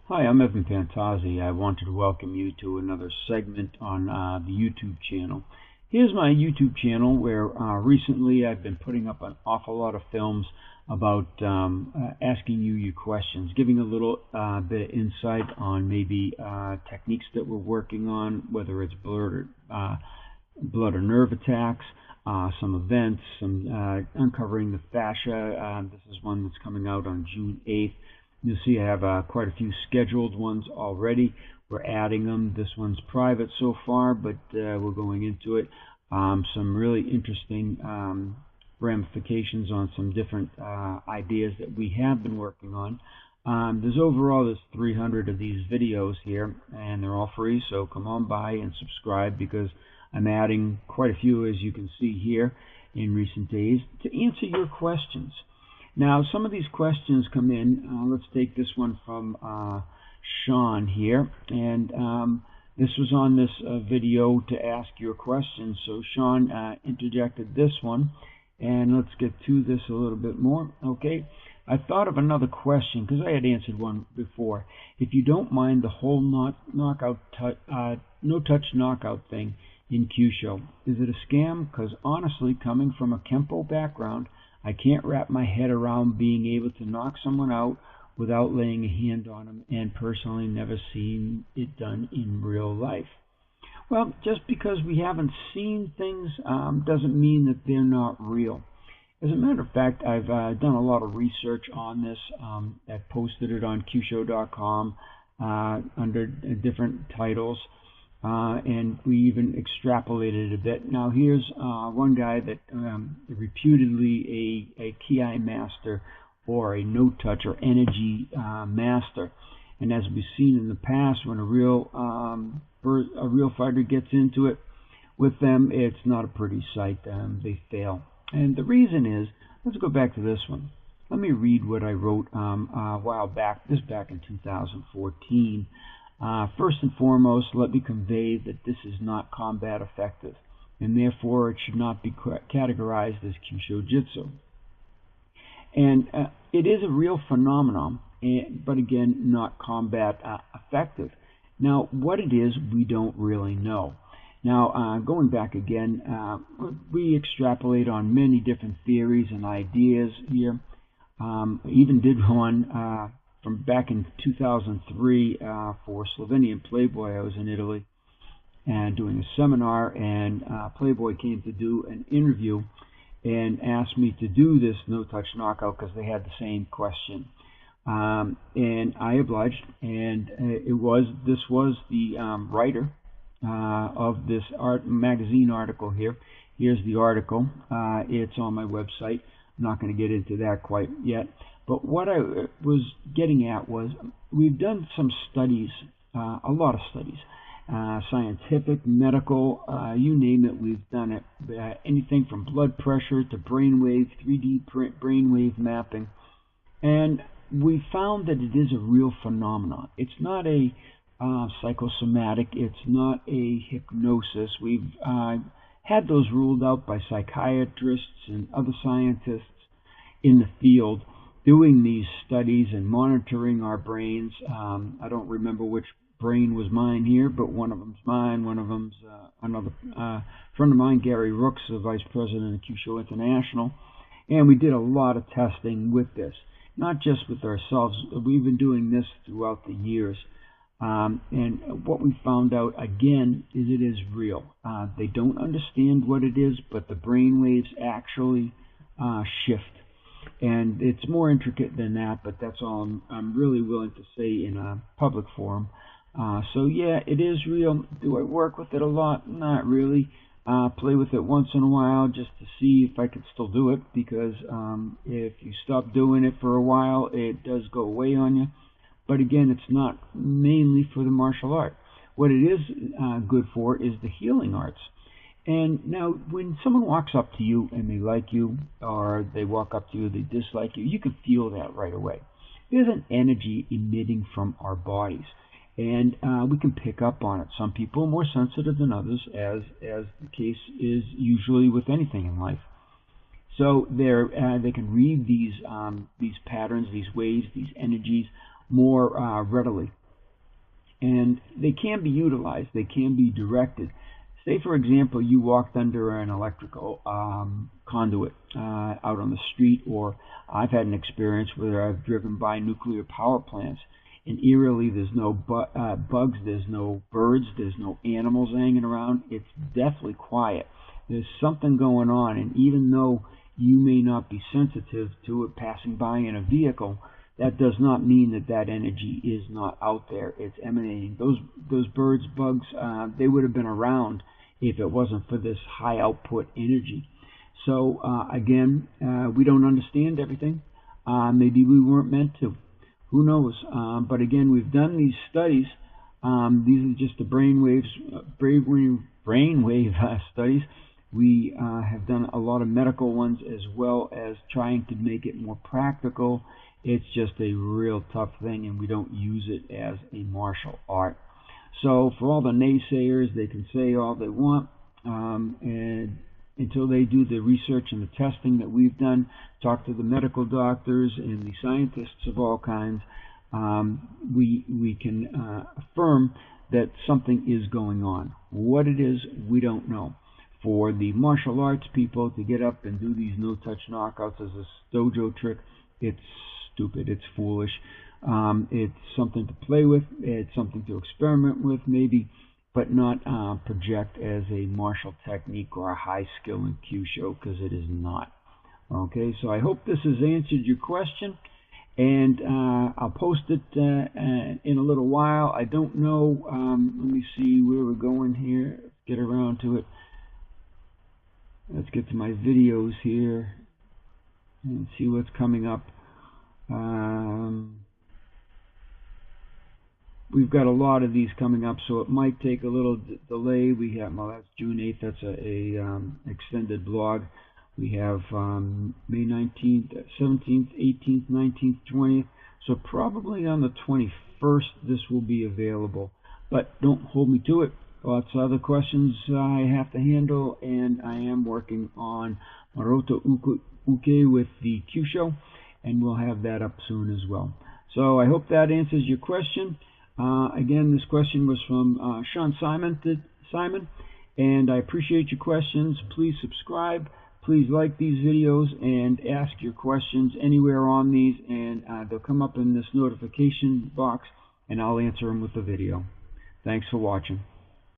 Hi, I'm Evan Fantazzi. I wanted to welcome you to another segment on the YouTube channel. Here's my YouTube channel where recently I've been putting up an awful lot of films about asking you your questions, giving a little bit of insight on maybe techniques that we're working on, whether it's blood or nerve attacks, some events, some uncovering the fascia. This is one that's coming out on June 8th. You'll see I have quite a few scheduled ones already. We're adding them. This one's private so far, but we're going into it. Some really interesting ramifications on some different ideas that we have been working on. There's 300 of these videos here, and they're all free, so come on by and subscribe because I'm adding quite a few, as you can see here, in recent days to answer your questions. Now, some of these questions come in. Let's take this one from Shawn here, and this was on this video to ask your questions. So Shawn interjected this one, and let's get to this a little bit more. Okay, I thought of another question because I had answered one before. If you don't mind the whole no-touch knockout thing in Kyusho, is it a scam? Because honestly, coming from a kempo background, I can't wrap my head around being able to knock someone out without laying a hand on them, and personally never seen it done in real life. Well, just because we haven't seen things doesn't mean that they're not real. As a matter of fact, I've done a lot of research on this. I've posted it on Kyusho.com under different titles. And we even extrapolated it a bit. Now here's one guy that reputedly a ki master or a no-touch or energy master. And as we've seen in the past, when a real fighter gets into it with them, it's not a pretty sight. They fail. And the reason is, let's go back to this one. Let me read what I wrote a while back, back in 2014. First and foremost, let me convey that this is not combat effective, and therefore it should not be categorized as Kyusho Jitsu. And it is a real phenomenon, but again, not combat effective. Now, what it is, we don't really know. Now, going back again, we extrapolate on many different theories and ideas here. Even did one from back in 2003 for Slovenian Playboy. I was in Italy and doing a seminar, and Playboy came to do an interview and asked me to do this no-touch knockout because they had the same question. And I obliged, and this was the writer of this magazine article here. Here's the article. It's on my website. I'm not going to get into that quite yet. But what I was getting at was we've done some studies, a lot of studies, scientific, medical, you name it, we've done it. Anything from blood pressure to brainwave, 3D brainwave mapping. And we found that it is a real phenomenon. It's not a psychosomatic, it's not a hypnosis. We've had those ruled out by psychiatrists and other scientists in the field, doing these studies and monitoring our brains. I don't remember which brain was mine here, but one of them's mine, one of them's another friend of mine, Gary Rooks, the vice president of Kyusho International. And we did a lot of testing with this, not just with ourselves. We've been doing this throughout the years. And what we found out, again, is it is real. They don't understand what it is, but the brain waves actually shift. And it's more intricate than that, but that's all I'm really willing to say in a public forum. So yeah, it is real. Do I work with it a lot? Not really. Play with it once in a while just to see if I could still do it, because if you stop doing it for a while, it does go away on you. But again, it's not mainly for the martial art. What it is good for is the healing arts. And now, when someone walks up to you and they like you, or they walk up to you, they dislike you, you can feel that right away. There's an energy emitting from our bodies, and we can pick up on it. Some people are more sensitive than others, as the case is usually with anything in life. So they can read these patterns, these waves, these energies more readily. And they can be utilized, they can be directed. Say, for example, you walked under an electrical conduit out on the street, or I've had an experience where I've driven by nuclear power plants, and eerily there's no bugs, there's no birds, there's no animals hanging around. It's deathly quiet. There's something going on, and even though you may not be sensitive to it passing by in a vehicle, that does not mean that that energy is not out there. It's emanating. Those birds, bugs, they would have been around if it wasn't for this high output energy. So again, we don't understand everything. Maybe we weren't meant to. Who knows? But again, we've done these studies. These are just the brainwave studies. We have done a lot of medical ones as well as trying to make it more practical. It's just a real tough thing, and we don't use it as a martial art. So for all the naysayers, they can say all they want, and until they do the research and the testing that we've done, talk to the medical doctors and the scientists of all kinds, we can affirm that something is going on. What it is, we don't know. For the martial arts people to get up and do these no-touch knockouts as a dojo trick, it's stupid, it's foolish. It's something to play with, it's something to experiment with maybe, but not project as a martial technique or a high skill in Kyusho, because it is not. Okay, so I hope this has answered your question, and I'll post it in a little while. I don't know, let me see where we're going here, get around to it. Let's get to my videos here and see what's coming up. We've got a lot of these coming up, so it might take a little delay. We have, well, that's June 8th. That's a extended blog. We have May 19th, 17th, 18th, 19th, 20th. So probably on the 21st, this will be available. But don't hold me to it. Lots of other questions I have to handle, and I am working on Maroto Uke with the Kyusho, and we'll have that up soon as well. So I hope that answers your question. Again, this question was from Shawn Simon, and I appreciate your questions. Please subscribe. Please like these videos and ask your questions anywhere on these, and they'll come up in this notification box, and I'll answer them with the video. Thanks for watching.